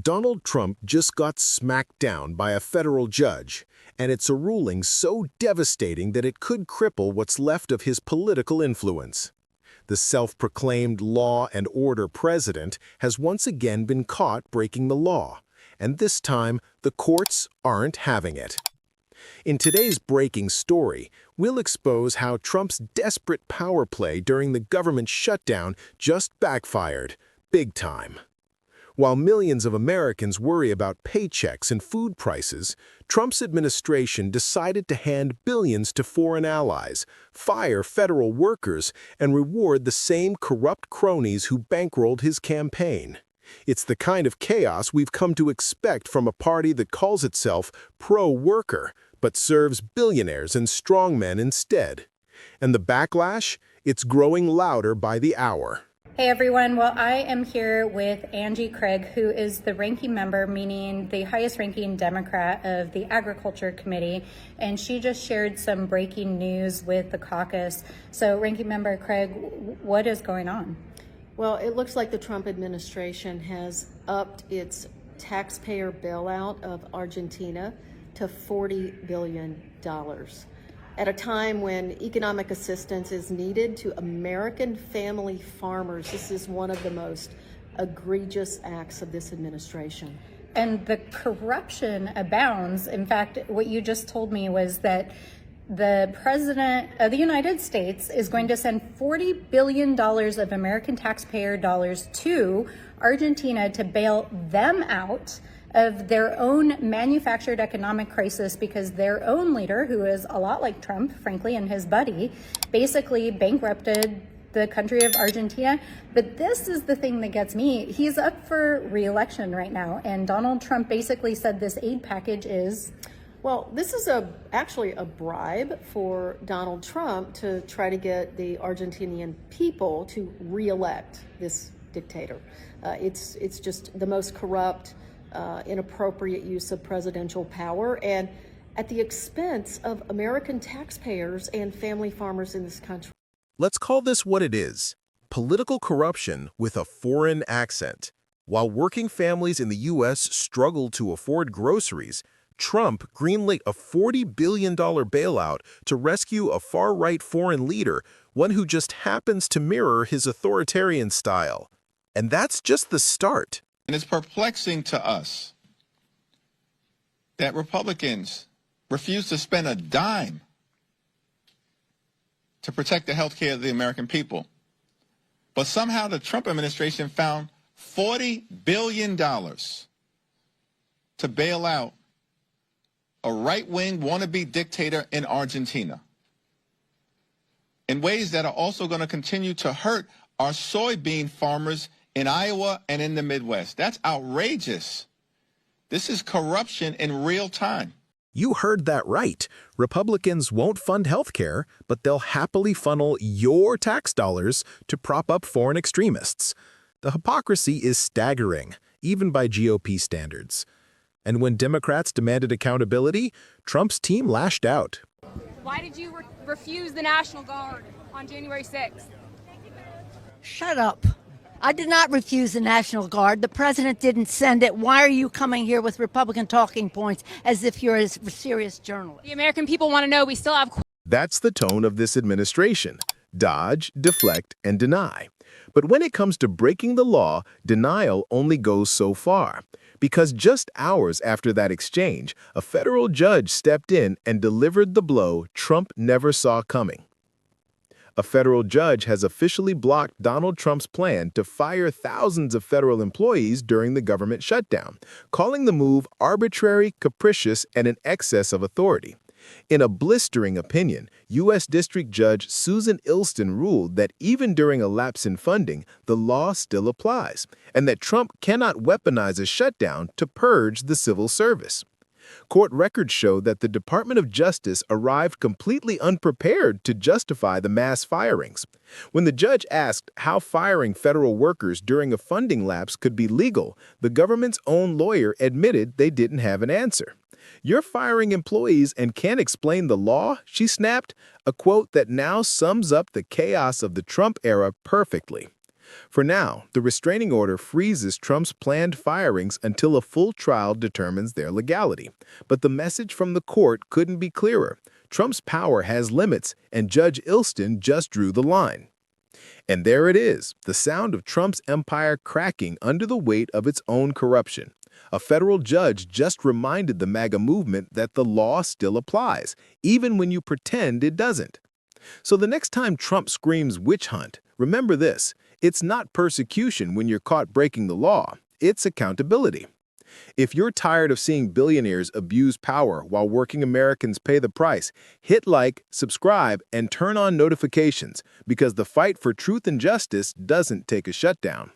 Donald Trump just got smacked down by a federal judge, and it's a ruling so devastating that it could cripple what's left of his political influence. The self-proclaimed law and order president has once again been caught breaking the law, and this time the courts aren't having it. In today's breaking story, we'll expose how Trump's desperate power play during the government shutdown just backfired, big time. While millions of Americans worry about paychecks and food prices, Trump's administration decided to hand billions to foreign allies, fire federal workers, and reward the same corrupt cronies who bankrolled his campaign. It's the kind of chaos we've come to expect from a party that calls itself pro-worker, but serves billionaires and strongmen instead. And the backlash? It's growing louder by the hour. Hey everyone, well I am here with Angie Craig, who is the ranking member, meaning the highest ranking Democrat of the Agriculture Committee, and she just shared some breaking news with the caucus. So ranking member Craig, what is going on? Well, it looks like the Trump administration has upped its taxpayer bailout of Argentina to $40 billion. At a time when economic assistance is needed to American family farmers, this is one of the most egregious acts of this administration. And the corruption abounds. In fact, what you just told me was that the President of the United States is going to send $40 billion of American taxpayer dollars to Argentina to bail them out of their own manufactured economic crisis because their own leader, who is a lot like Trump, frankly, and his buddy, basically bankrupted the country of Argentina. But this is the thing that gets me. He's up for re-election right now, and Donald Trump basically said this aid package is... Well, this is actually a bribe for Donald Trump to try to get the Argentinian people to re-elect this dictator. It's just the most corrupt, inappropriate use of presidential power, and at the expense of American taxpayers and family farmers in this country. Let's call this what it is: political corruption with a foreign accent. While working families in the U.S. struggle to afford groceries, Trump greenlit a $40 billion bailout to rescue a far-right foreign leader, one who just happens to mirror his authoritarian style. And that's just the start. And it's perplexing to us that Republicans refuse to spend a dime to protect the health care of the American people. But somehow the Trump administration found $40 billion to bail out a right-wing wannabe dictator in Argentina in ways that are also going to continue to hurt our soybean farmers in Iowa and in the Midwest. That's outrageous. This is corruption in real time. You heard that right. Republicans won't fund health care, but they'll happily funnel your tax dollars to prop up foreign extremists. The hypocrisy is staggering, even by GOP standards. And when Democrats demanded accountability, Trump's team lashed out. Why did you refuse the National Guard on January 6th? Shut up. I did not refuse the National Guard. The president didn't send it. Why are you coming here with Republican talking points as if you're a serious journalist? The American people want to know we still have... That's the tone of this administration: dodge, deflect, and deny. But when it comes to breaking the law, denial only goes so far. Because just hours after that exchange, a federal judge stepped in and delivered the blow Trump never saw coming. A federal judge has officially blocked Donald Trump's plan to fire thousands of federal employees during the government shutdown, calling the move arbitrary, capricious, and an excess of authority. In a blistering opinion, U.S. District Judge Susan Ilston ruled that even during a lapse in funding, the law still applies, and that Trump cannot weaponize a shutdown to purge the civil service. Court records show that the Department of Justice arrived completely unprepared to justify the mass firings. When the judge asked how firing federal workers during a funding lapse could be legal, the government's own lawyer admitted they didn't have an answer. "You're firing employees and can't explain the law?" she snapped, a quote that now sums up the chaos of the Trump era perfectly. For now, the restraining order freezes Trump's planned firings until a full trial determines their legality. But the message from the court couldn't be clearer. Trump's power has limits, and Judge Ilston just drew the line. And there it is, the sound of Trump's empire cracking under the weight of its own corruption. A federal judge just reminded the MAGA movement that the law still applies, even when you pretend it doesn't. So the next time Trump screams witch hunt, remember this: it's not persecution when you're caught breaking the law, it's accountability. If you're tired of seeing billionaires abuse power while working Americans pay the price, hit like, subscribe, and turn on notifications, because the fight for truth and justice doesn't take a shutdown.